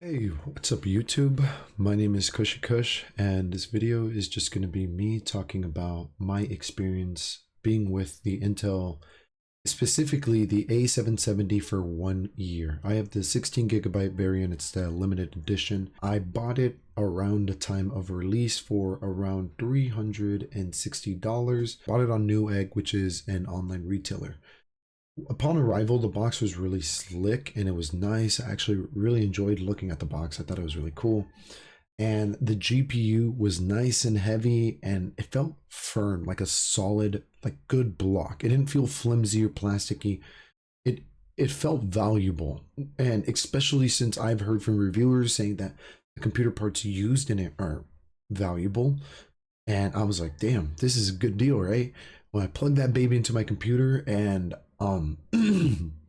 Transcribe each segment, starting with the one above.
Hey, what's up YouTube? My name is KUSHIKUSH and this video is just going to be me talking about my experience being with the Intel, specifically the A770 for 1 year. I have the 16 GB variant, it's the limited edition. I bought it around the time of release for around $360. Bought it on Newegg, which is an online retailer. Upon arrival, the box was really slick and it was nice. I actually really enjoyed looking at the box. I thought it was really cool. And the GPU was nice and heavy and it felt firm, like a solid, like good block. It didn't feel flimsy or plasticky. It it felt valuable. And especially since I've heard from reviewers saying that the computer parts used in it are valuable. And I was like, damn, this is a good deal, right? When I plugged that baby into my computer and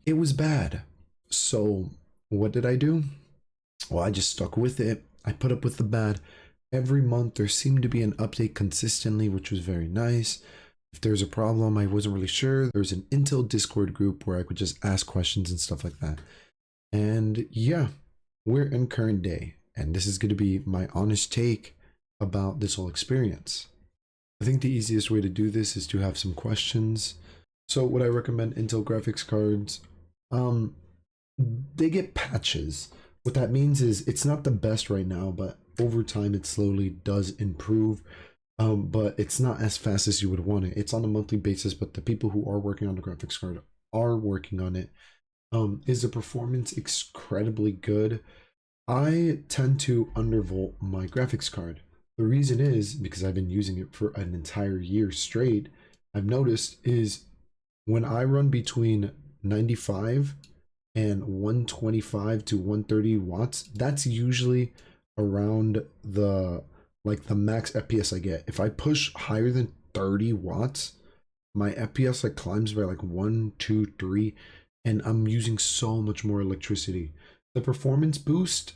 it was bad. So what did I do? Well, I just stuck with it. I put up with the bad. Every month there seemed to be an update consistently, which was very nice. If there's a problem, I wasn't really sure. There was an Intel Discord group where I could just ask questions and stuff like that. And yeah, we're in current day. And this is going to be my honest take about this whole experience. I think the easiest way to do this is to have some questions. So would I recommend Intel graphics cards? They get patches. What that means is it's not the best right now, but over time it slowly does improve. But it's not as fast as you would want it. It's on a monthly basis, but the people who are working on the graphics card are working on it. Is the performance incredibly good? I tend to undervolt my graphics card. The reason is because I've been using it for an entire year straight. I've noticed is when I run between 95 and 125 to 130 watts, that's usually around the max FPS I get. If I push higher than 30 watts, my FPS like climbs by like 1, 2, 3, and I'm using so much more electricity. The performance boost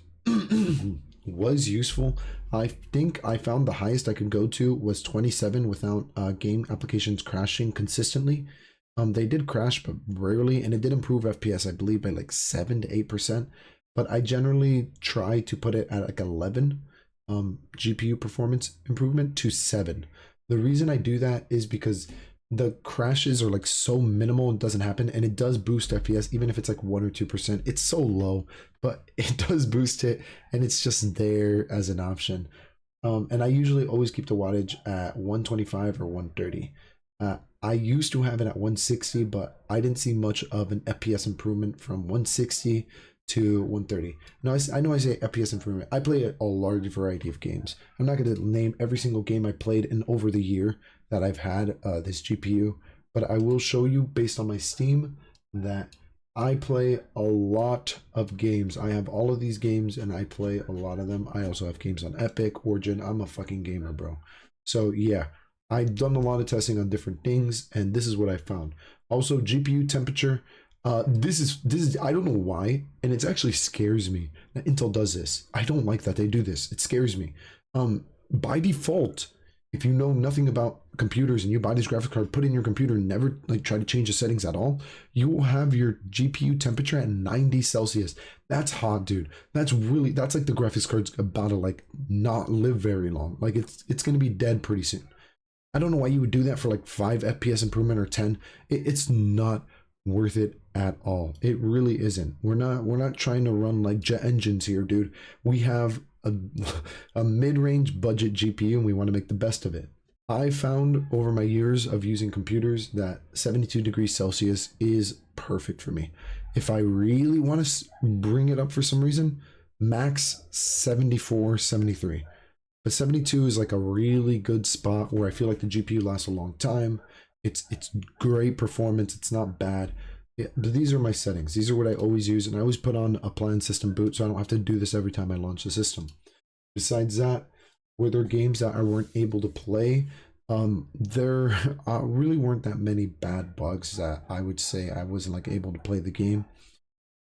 was useful. I think I found the highest I could go to was 27 without game applications crashing consistently. They did crash, but rarely, and it did improve FPS, I believe, by like 7 to 8%. But I generally try to put it at like 11 GPU performance improvement to 7. The reason I do that is because the crashes are like so minimal, it doesn't happen, and it does boost FPS even if it's like 1 or 2%. It's so low, but it does boost it, and it's just there as an option. And I usually always keep the wattage at 125 or 130. I used to have it at 160, but I didn't see much of an FPS improvement from 160 to 130. Now, I know I say FPS improvement. I play a large variety of games. I'm not going to name every single game I played in over the year that I've had this GPU, but I will show you based on my Steam that I play a lot of games. I have all of these games and I play a lot of them. I also have games on Epic, Origin. I'm a fucking gamer, bro. So yeah, I've done a lot of testing on different things, and this is what I found. Also, GPU temperature. This is I don't know why, and it actually scares me that Intel does this. I don't like that they do this. It scares me. By default, if you know nothing about computers and you buy this graphics card, put in your computer and never like try to change the settings at all, you will have your GPU temperature at 90 Celsius. That's hot, dude. That's like the graphics card's about to like not live very long. Like it's gonna be dead pretty soon. I don't know why you would do that for like 5 FPS improvement or 10. It's not worth it at all. It really isn't. We're not trying to run like jet engines here, dude. We have a mid-range budget GPU and we want to make the best of it. I found over my years of using computers that 72 degrees Celsius is perfect for me. If I really want to bring it up for some reason, max 74, 73. But 72 is like a really good spot where I feel like the GPU lasts a long time. It's great performance. It's not bad. But these are my settings. These are what I always use, and I always put on appliance system boot, so I don't have to do this every time I launch the system. Besides that, were there games that I weren't able to play? There really weren't that many bad bugs that I would say I wasn't like able to play the game.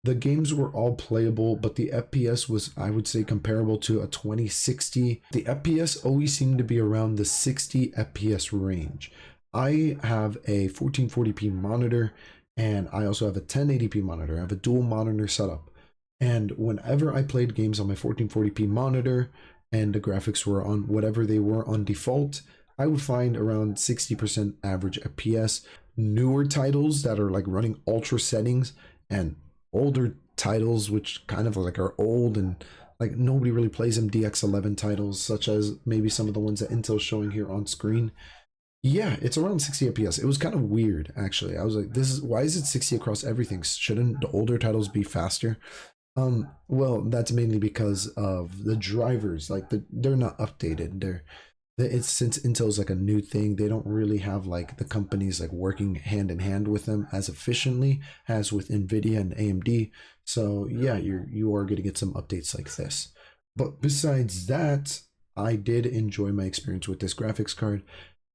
The games were all playable, but the FPS was, I would say, comparable to a 2060. The FPS always seemed to be around the 60 FPS range. I have a 1440p monitor, and I also have a 1080p monitor. I have a dual monitor setup. And whenever I played games on my 1440p monitor and the graphics were on whatever they were on default, I would find around 60% average FPS. Newer titles that are like running ultra settings and older titles which kind of like are old and like nobody really plays them, DX11 titles such as maybe some of the ones that Intel's showing here on screen, yeah, it's around 60 FPS. It was kind of weird actually. I was like, this is why is it 60 across everything? Shouldn't the older titles be faster? Well, that's mainly because of the drivers. Like they're not updated. It's since Intel's like a new thing, they don't really have like the companies like working hand in hand with them as efficiently as with Nvidia and AMD. So yeah, you are going to get some updates like this. But besides that, I did enjoy my experience with this graphics card.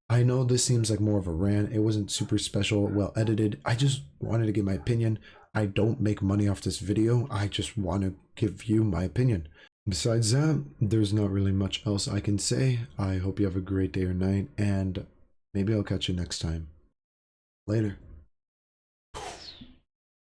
I know this seems like more of a rant. It wasn't super special, well edited. I just wanted to give my opinion. I don't make money off this video. I just want to give you my opinion. Besides that, there's not really much else I can say. I hope you have a great day or night, and maybe I'll catch you next time. Later.